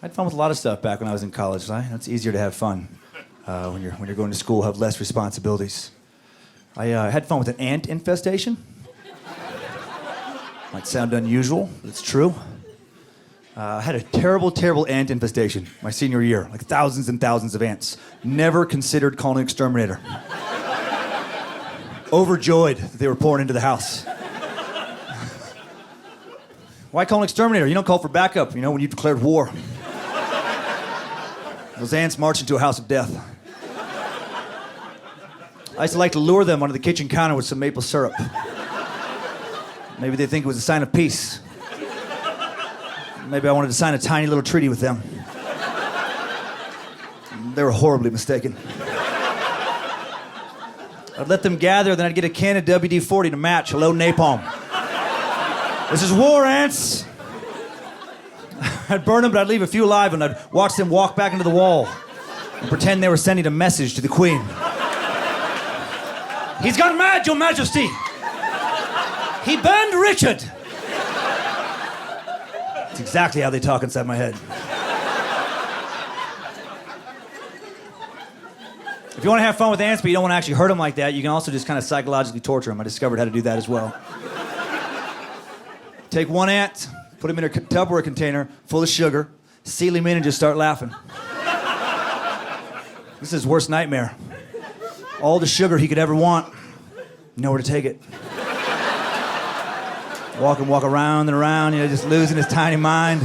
had fun with a lot of stuff back when I was in college. Right? It's easier to have fun when you're going to school, have less responsibilities. I had fun with an ant infestation. Might sound unusual, but it's true. I had a terrible, terrible ant infestation my senior year, like thousands and thousands of ants. Never considered calling an exterminator. Overjoyed that they were pouring into the house. Why call an exterminator? You don't call for backup, when you declared war. Those ants march into a house of death. I used to like to lure them onto the kitchen counter with some maple syrup. Maybe they think it was a sign of peace. Maybe I wanted to sign a tiny little treaty with them. They were horribly mistaken. I'd let them gather, then I'd get a can of WD-40 to match. Hello, napalm. This is war, ants. I'd burn them, but I'd leave a few alive, and I'd watch them walk back into the wall and pretend they were sending a message to the Queen. He's gone mad, Your Majesty. He burned Richard. That's exactly how they talk inside my head. If you want to have fun with ants, but you don't want to actually hurt them like that, you can also just kind of psychologically torture them. I discovered how to do that as well. Take one ant, put him in a Tupperware container full of sugar, seal him in, and just start laughing. This is his worst nightmare. All the sugar he could ever want, nowhere to take it. Walk around and around, just losing his tiny mind.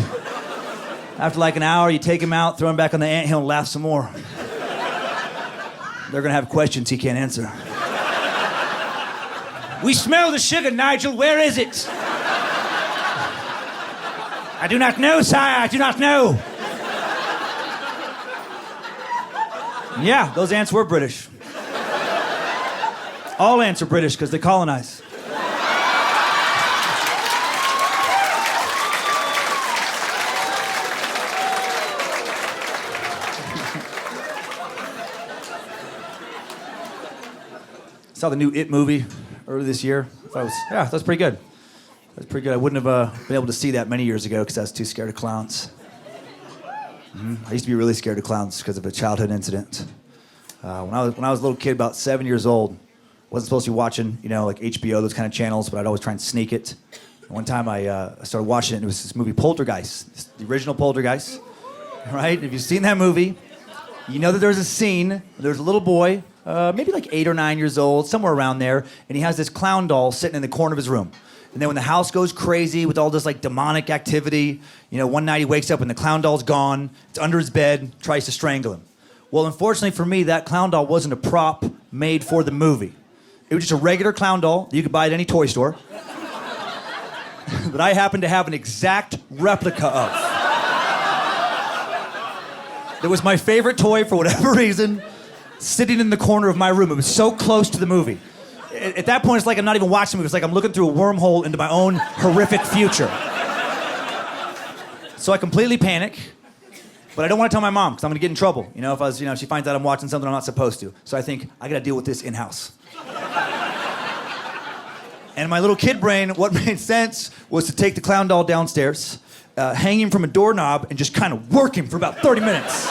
After like an hour, you take him out, throw him back on the anthill, and laugh some more. They're gonna have questions he can't answer. We smell the sugar, Nigel. Where is it? I do not know, sire. I do not know. Yeah, those ants were British. All ants are British because they colonize. Saw the new It movie earlier this year. That's pretty good. That's pretty good. I wouldn't have been able to see that many years ago because I was too scared of clowns. I used to be really scared of clowns because of a childhood incident. When I was a little kid, about 7 years old, wasn't supposed to be watching, like HBO, those kind of channels, but I'd always try and sneak it. And one time I started watching it, and it was this movie Poltergeist, the original Poltergeist, right? If you've seen that movie, you know that there's a scene, there's a little boy, maybe like 8 or 9 years old, somewhere around there, and he has this clown doll sitting in the corner of his room. And then when the house goes crazy with all this like demonic activity, one night he wakes up and the clown doll's gone, it's under his bed, tries to strangle him. Well, unfortunately for me, that clown doll wasn't a prop made for the movie. It was just a regular clown doll that you could buy at any toy store that I happened to have an exact replica of. It was my favorite toy for whatever reason, sitting in the corner of my room. It was so close to the movie. At that point, it's like I'm not even watching the movie. It's like I'm looking through a wormhole into my own horrific future. So I completely panic, but I don't want to tell my mom because I'm going to get in trouble. If she finds out I'm watching something I'm not supposed to. So I think, I got to deal with this in-house. And in my little kid brain, what made sense was to take the clown doll downstairs, hang him from a doorknob, and just kind of work him for about 30 minutes.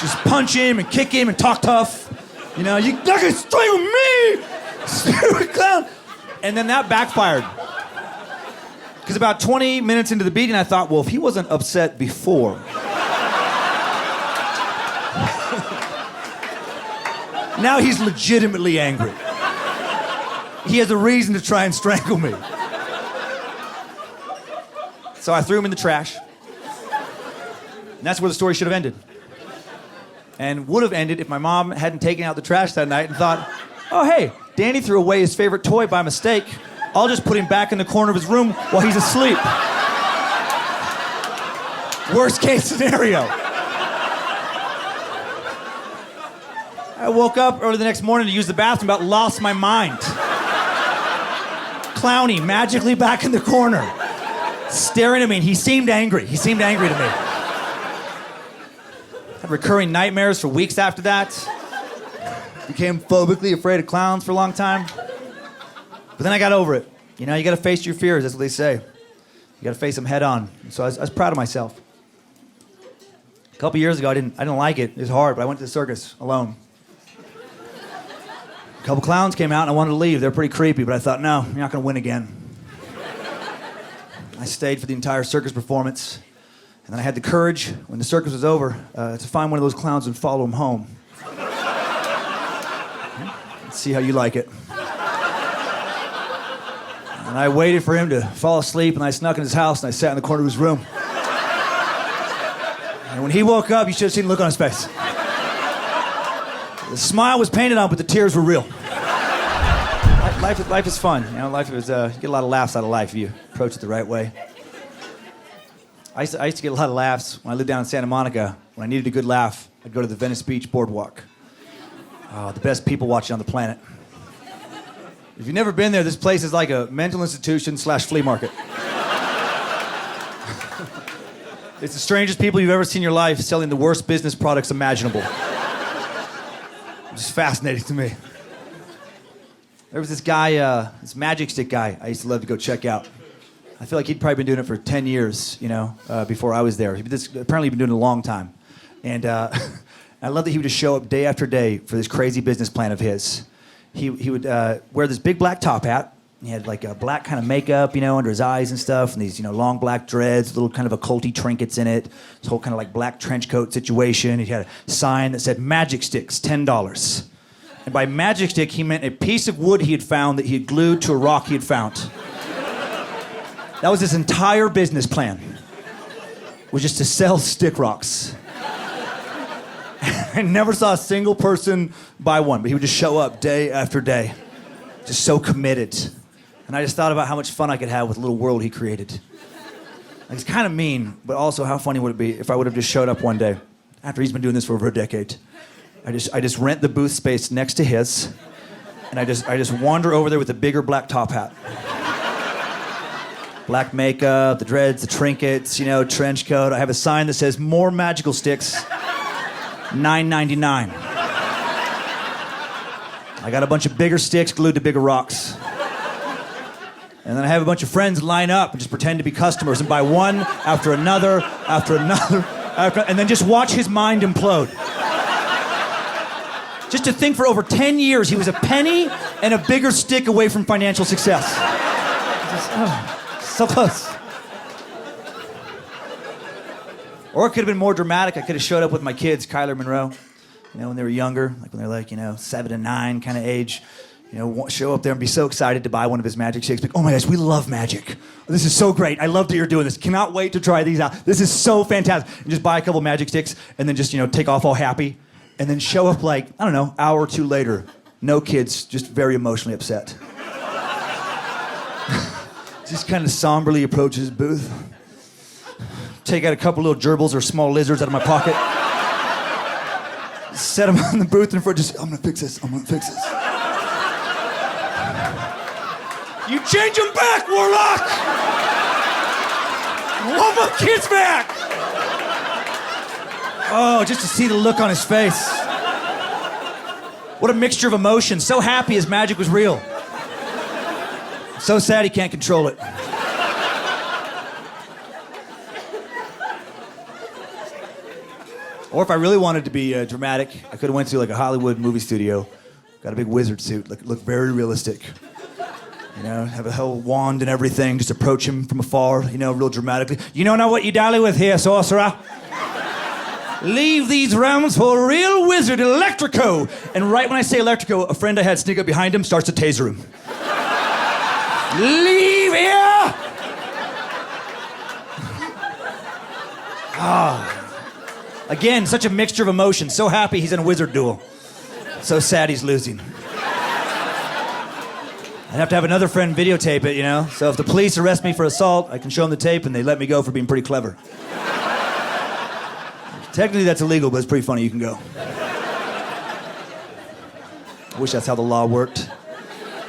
Just punch him and kick him and talk tough. You're not gonna stay with me, stupid clown. And then that backfired. Because about 20 minutes into the beating, I thought, well, if he wasn't upset before, now he's legitimately angry. He has a reason to try and strangle me. So I threw him in the trash. And that's where the story should have ended. And would have ended if my mom hadn't taken out the trash that night and thought, oh, hey, Danny threw away his favorite toy by mistake. I'll just put him back in the corner of his room while he's asleep. Worst case scenario. I woke up early the next morning to use the bathroom, about lost my mind. Clowny, magically back in the corner, staring at me, and he seemed angry. He seemed angry to me. Had recurring nightmares for weeks after that. Became phobically afraid of clowns for a long time. But then I got over it. You gotta face your fears, that's what they say. You gotta face them head on. So I was proud of myself. couple years ago, I didn't like it. It was hard, but I went to the circus alone. A couple clowns came out and I wanted to leave. They're pretty creepy, but I thought, no, you're not going to win again. I stayed for the entire circus performance. And then I had the courage, when the circus was over, to find one of those clowns and follow him home. Let's see how you like it. And I waited for him to fall asleep, and I snuck in his house, and I sat in the corner of his room. And when he woke up, you should have seen the look on his face. The smile was painted on, but the tears were real. Life is fun. You know, life is, you get a lot of laughs out of life if you approach it the right way. I used to get a lot of laughs when I lived down in Santa Monica. When I needed a good laugh, I'd go to the Venice Beach Boardwalk. Oh, the best people watching on the planet. If you've never been there, this place is like a mental institution / flea market. It's the strangest people you've ever seen in your life selling the worst business products imaginable. It's fascinating to me. There was this guy, this magic stick guy I used to love to go check out. I feel like he'd probably been doing it for 10 years, you know, before I was there. Apparently he'd been doing it a long time. And I love that he would just show up day after day for this crazy business plan of his. He would wear this big black top hat. He had like a black kind of makeup, you know, under his eyes and stuff, and these, you know, long black dreads, little kind of occulty trinkets in it. This whole kind of like black trench coat situation. He had a sign that said "Magic Sticks, $10." And by magic stick, he meant a piece of wood he had found that he had glued to a rock he had found. That was his entire business plan, was just to sell stick rocks. I never saw a single person buy one, but he would just show up day after day, just so committed. And I just thought about how much fun I could have with the little world he created. Like, it's kind of mean, but also how funny would it be if I would have just showed up one day, after he's been doing this for over a decade. I just rent the booth space next to his, and I just wander over there with a bigger black top hat. Black makeup, the dreads, the trinkets, you know, trench coat. I have a sign that says "More magical sticks, $9.99." I got a bunch of bigger sticks glued to bigger rocks. And then I have a bunch of friends line up and just pretend to be customers and buy one after another, and then just watch his mind implode. Just to think for over 10 years he was a penny and a bigger stick away from financial success. So close. Or it could have been more dramatic. I could have showed up with my kids, Kyler and Monroe, you know, when they were younger, like when they're like, you know, 7 and 9 kind of age. You know, show up there and be so excited to buy one of his magic sticks. Like, oh my gosh, we love magic. This is so great. I love that you're doing this. Cannot wait to try these out. This is so fantastic. And just buy a couple magic sticks and then just, you know, take off all happy. And then show up like, I don't know, hour or two later. No kids, just very emotionally upset. Just kind of somberly approaches his booth. Take out a couple little gerbils or small lizards out of my pocket. Set them on the booth in front, just, I'm gonna fix this. You change them back, Warlock! I want my kids back! Oh, just to see the look on his face. What a mixture of emotions. So happy his magic was real. So sad he can't control it. Or if I really wanted to be dramatic, I could have went to like a Hollywood movie studio, got a big wizard suit, look very realistic. You know, have a whole wand and everything, just approach him from afar, you know, real dramatically. You don't know what you dally with here, sorcerer. Leave these realms for a real wizard, Electrico. And right when I say Electrico, a friend I had sneak up behind him, starts to taser him. Leave here! Again, such a mixture of emotions. So happy he's in a wizard duel. So sad he's losing. I'd have to have another friend videotape it, you know? So if the police arrest me for assault, I can show them the tape and they let me go for being pretty clever. Technically that's illegal, but it's pretty funny. You can go. I wish that's how the law worked.